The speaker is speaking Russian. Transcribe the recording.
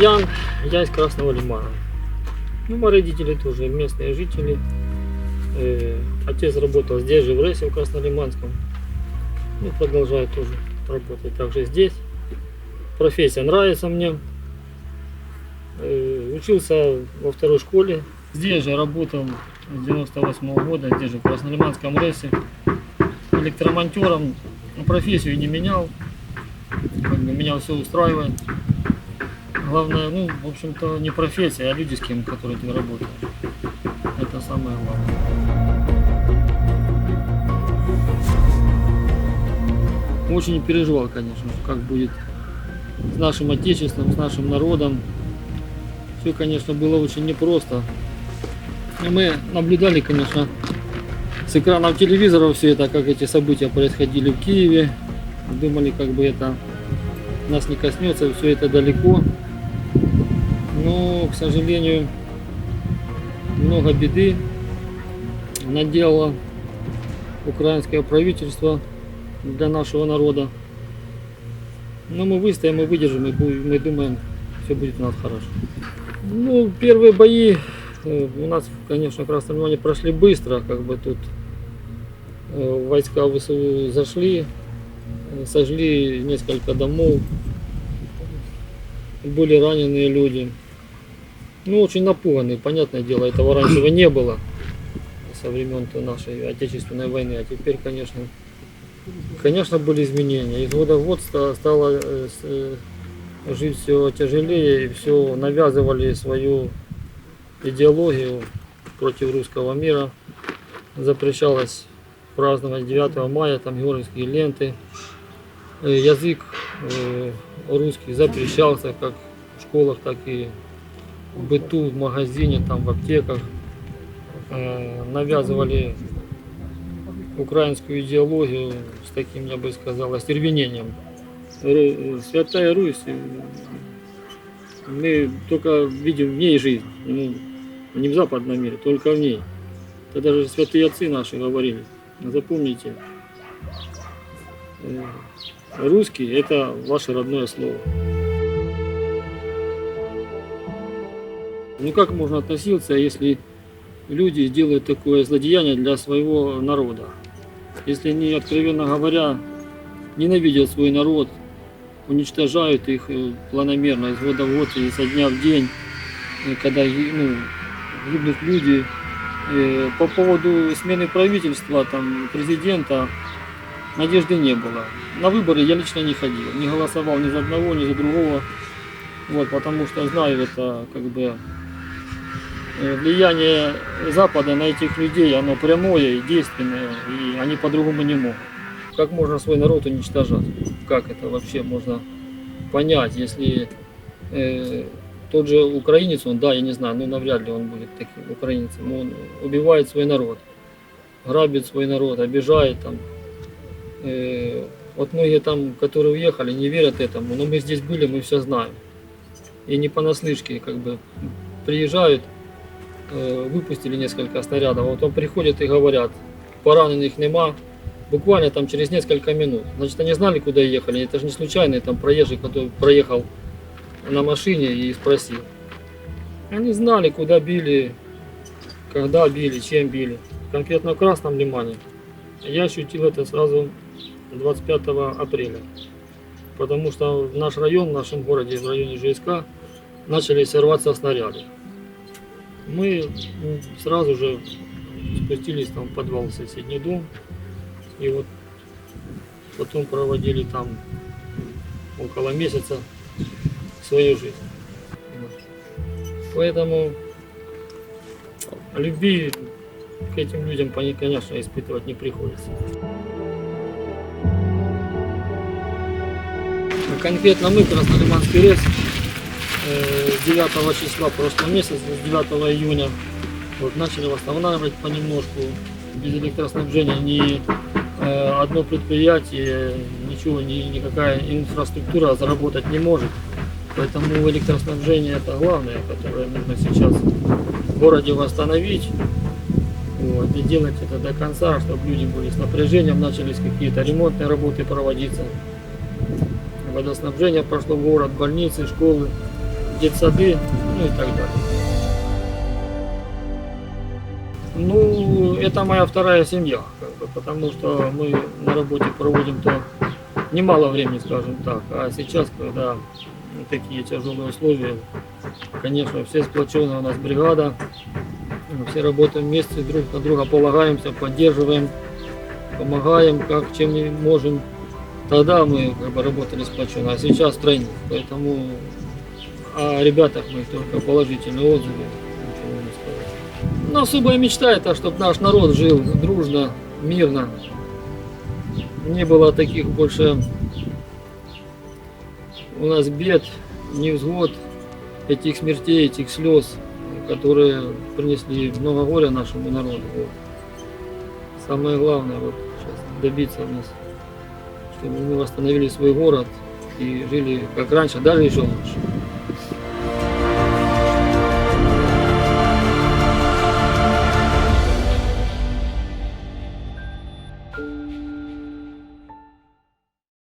Ян, я из Красного Лимана. Ну, мои родители тоже местные жители. Отец работал здесь же, в РЭСе, в Краснолиманском. Ну, продолжает тоже работать также здесь. Профессия нравится мне. Учился во второй школе. Здесь же работал с 98 года, здесь же в Краснолиманском РЭСе. Электромонтером. Профессию не менял. Как бы меня все устраивает. Главное, ну, в общем-то, не профессия, а люди, с кем, которые ты работаешь. Это самое главное. Очень переживал, конечно, как будет с нашим отечеством, с нашим народом. Все, конечно, было очень непросто. И мы наблюдали, конечно, с экранов телевизора все это, как эти события происходили в Киеве. Думали, как бы это нас не коснется, все это далеко. Но, к сожалению, много беды наделало украинское правительство для нашего народа. Но мы выстоим, мы выдержим, мы думаем, все будет у нас хорошо. Ну, первые бои у нас, конечно, в Красном Лимане прошли быстро, как бы тут войска ВСУ зашли, сожгли несколько домов, были раненые люди. Ну, очень напуганные, понятное дело, этого раньше не было со времен нашей Отечественной войны, а теперь, конечно, были изменения. Из года в год стало жить все тяжелее, и все навязывали свою идеологию против русского мира. Запрещалось праздновать 9 мая, там георгиевские ленты. Язык русский запрещался как в школах, так и в быту, в магазине, там, в аптеках. Навязывали украинскую идеологию с таким, я бы сказал, остервенением. Святая Русь, мы только видим в ней жизнь, ну, не в западном мире, только в ней. Это даже святые отцы наши говорили. Запомните, русский — это ваше родное слово. Ну как можно относиться, если люди делают такое злодеяние для своего народа? Если они, откровенно говоря, ненавидят свой народ, уничтожают их планомерно из года в год и со дня в день, когда гибнут люди. По поводу смены правительства, там, президента, надежды не было. На выборы я лично не ходил, не голосовал ни за одного, ни за другого, вот, потому что знаю, это как бы влияние Запада на этих людей, оно прямое и действенное, и они по-другому не могут. Как можно свой народ уничтожать? Как это вообще можно понять, если тот же украинец, он, да, я не знаю, ну навряд ли он будет таким украинцем, он убивает свой народ, грабит свой народ, обижает там. Вот многие там, которые уехали, не верят этому, но мы здесь были, мы все знаем. И не понаслышке, как бы приезжают, выпустили несколько снарядов, вот он приходит и говорят, пораненых нема, буквально там через несколько минут. Значит, они знали, куда ехали, это же не случайный там проезжий, который проехал на машине и спросил. Они знали, куда били, когда били, чем били. Конкретно в Красном Лимане я ощутил это сразу 25 апреля. Потому что в наш район, в нашем городе, в районе ЖСК, начали сорваться снаряды. Мы сразу же спустились там в подвал в соседний дом. И вот потом проводили там около месяца свою жизнь. Поэтому любви к этим людям, конечно, испытывать не приходится. Конкретно мы, Краснолиманский РЭС, 9 числа прошлого месяца, с 9 июня, вот, начали восстанавливать понемножку. Без электроснабжения ни одно предприятие, ничего, никакая инфраструктура заработать не может. Поэтому электроснабжение — это главное, которое нужно сейчас в городе восстановить. Вот, и делать это до конца, чтобы люди были с напряжением, начались какие-то ремонтные работы проводиться. Водоснабжение прошло в город, больницы, школы, детсады, ну и так далее. Ну, это моя вторая семья, как бы, потому что мы на работе проводим то немало времени, скажем так. А сейчас, когда такие тяжелые условия, конечно, все сплоченная у нас бригада, все работаем вместе, друг на друга полагаемся, поддерживаем, помогаем, как чем не можем. Тогда мы как бы работали сплоченно, а сейчас тройник, поэтому о ребятах мы только положительные отзывы, ничего не сказать. Но особая мечта это, чтобы наш народ жил дружно, мирно, не было таких больше у нас бед, невзгод, этих смертей, этих слез, которые принесли много горя нашему народу. Вот. Самое главное вот сейчас добиться у нас, чтобы мы восстановили свой город и жили как раньше, даже еще лучше.